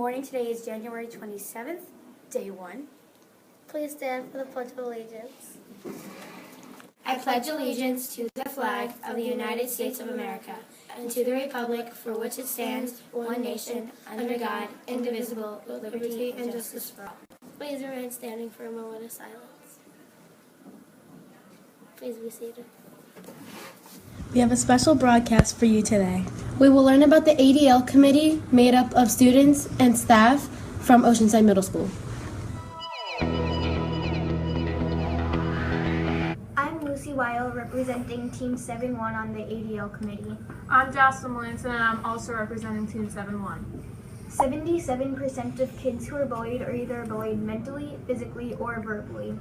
morning. Today is January 27th, day 1. Please stand for the Pledge of Allegiance. I pledge allegiance to the flag of the United States of America and to the republic for which it stands, one nation, under God, indivisible, with liberty and justice for all. Please remain standing for a moment of silence. Please be seated. We have a special broadcast for you today. We will learn about the ADL committee made up of students and staff from Oceanside Middle School. I'm Lucy Weil, representing Team 7-1 on the ADL committee. I'm Jocelyn Melanson, and I'm also representing Team 7-1. 77% of kids who are bullied are either bullied mentally, physically, or verbally.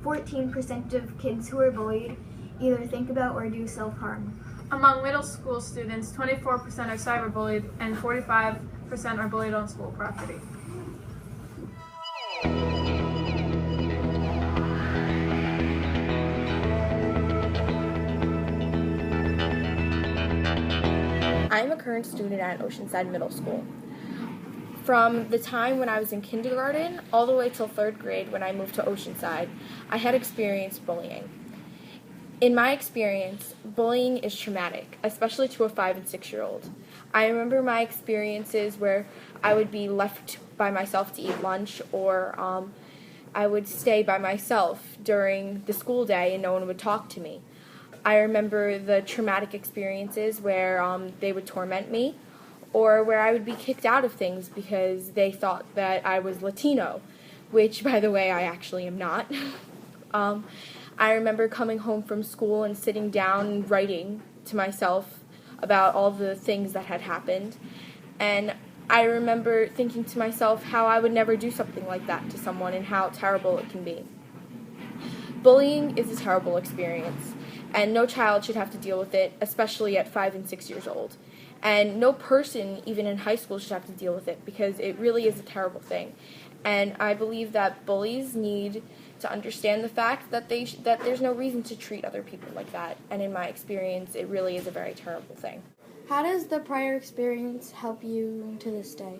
14% of kids who are bullied either think about or do self-harm. Among middle school students, 24% are cyberbullied and 45% are bullied on school property. I'm a current student at Oceanside Middle School. From the time when I was in kindergarten all the way till 3rd grade when I moved to Oceanside, I had experienced bullying. In my experience, bullying is traumatic, especially to a 5 and 6-year-old. I remember my experiences where I would be left by myself to eat lunch, or I would stay by myself during the school day and no one would talk to me. I remember the traumatic experiences where they would torment me, or where I would be kicked out of things because they thought that I was Latino, which, by the way, I actually am not. I remember coming home from school and sitting down and writing to myself about all the things that had happened. And I remember thinking to myself how I would never do something like that to someone and how terrible it can be. Bullying is a terrible experience, and no child should have to deal with it, especially at 5 and 6 years old. And no person, even in high school, should have to deal with it because it really is a terrible thing. And I believe that bullies need to understand the fact that that there's no reason to treat other people like that. And in my experience, it really is a very terrible thing. How does the prior experience help you to this day?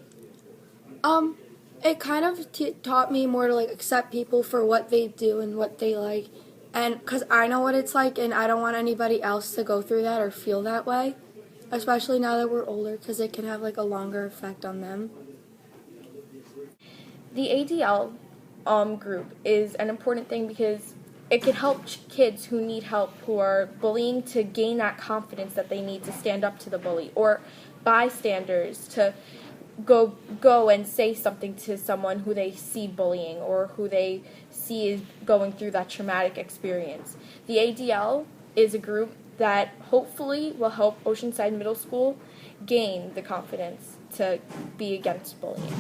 It kind of taught me more to accept people for what they do and what they like, and because I know what it's like, and I don't want anybody else to go through that or feel that way, especially now that we're older, because it can have a longer effect on them. The ADL group is an important thing because it can help kids who need help, who are bullying, to gain that confidence that they need to stand up to the bully, or bystanders to go and say something to someone who they see bullying or who they see is going through that traumatic experience. The ADL is a group that hopefully will help Oceanside Middle School gain the confidence to be against bullying.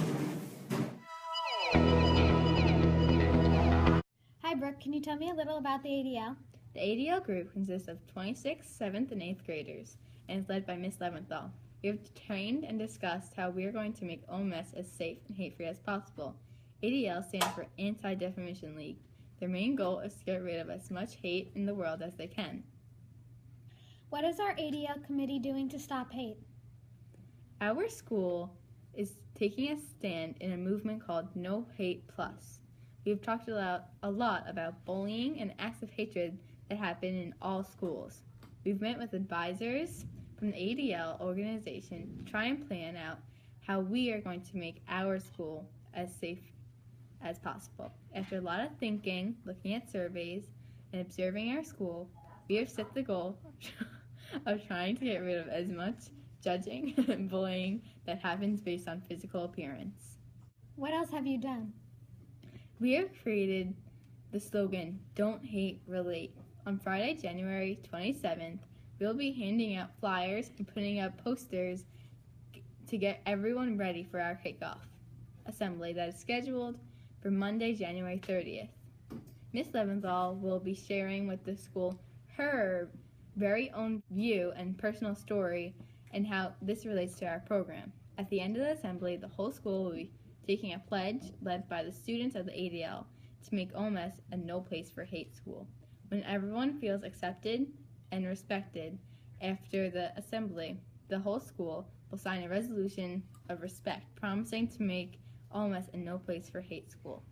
Hi Brooke, can you tell me a little about the ADL? The ADL group consists of 26th, 7th, and 8th graders and is led by Miss Leventhal. We have trained and discussed how we are going to make OMS as safe and hate-free as possible. ADL stands for Anti-Defamation League. Their main goal is to get rid of as much hate in the world as they can. What is our ADL committee doing to stop hate? Our school is taking a stand in a movement called No Hate Plus. We've talked a lot about bullying and acts of hatred that happen in all schools. We've met with advisors from the ADL organization to try and plan out how we are going to make our school as safe as possible. After a lot of thinking, looking at surveys, and observing our school, we have set the goal of trying to get rid of as much judging and bullying that happens based on physical appearance. What else have you done? We have created the slogan, Don't Hate, Relate. On Friday, January 27th, we'll be handing out flyers and putting up posters to get everyone ready for our kickoff assembly that is scheduled for Monday, January 30th. Miss Leventhal will be sharing with the school her very own view and personal story and how this relates to our program. At the end of the assembly, the whole school will be taking a pledge led by the students of the ADL to make OMS a no place for hate school. When everyone feels accepted and respected after the assembly, the whole school will sign a resolution of respect, promising to make OMS a no place for hate school.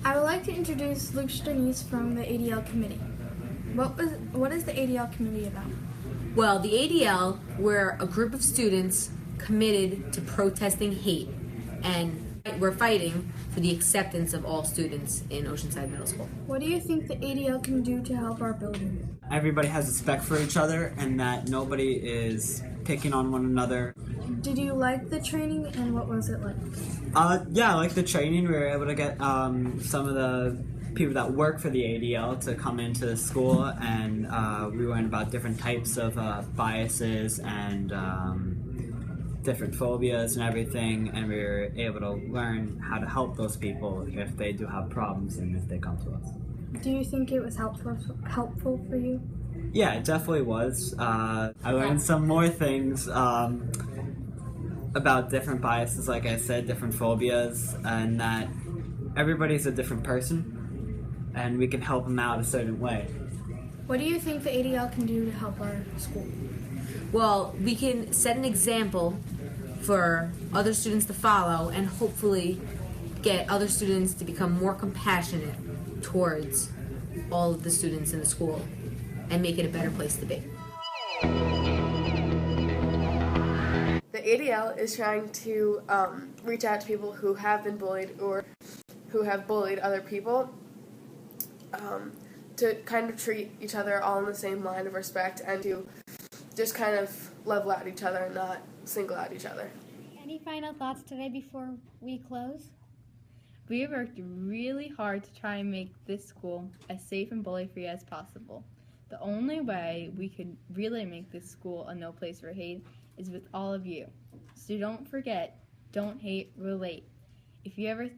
I would like to introduce Luke Denise from the ADL committee. What is the ADL committee about? Well, the ADL, we're a group of students committed to protesting hate, and we're fighting for the acceptance of all students in Oceanside Middle School. What do you think the ADL can do to help our building? Everybody has respect for each other and that nobody is picking on one another. Did you like the training and what was it like? Yeah, I like the training. We were able to get some of the people that work for the ADL to come into the school, and we learned about different types of biases and different phobias and everything, and we were able to learn how to help those people if they do have problems and if they come to us. Do you think it was helpful for you? Yeah, it definitely was. I learned some more things about different biases, like I said, different phobias, and that everybody's a different person, and we can help them out a certain way. What do you think the ADL can do to help our school? Well, we can set an example for other students to follow and hopefully get other students to become more compassionate towards all of the students in the school and make it a better place to be. The ADL is trying to reach out to people who have been bullied or who have bullied other people to kind of treat each other all in the same line of respect and to just kind of level out each other and not single out each other. Any final thoughts today before we close? We have worked really hard to try and make this school as safe and bully-free as possible. The only way we could really make this school a no place for hate is with all of you. So don't forget, don't hate, relate. If you ever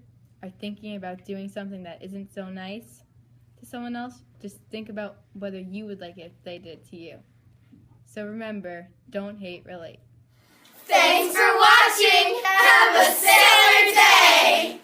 are thinking about doing something that isn't so nice to someone else, just think about whether you would like it if they did to you. So remember, don't hate, relate. Thanks for watching. Have a stellar day.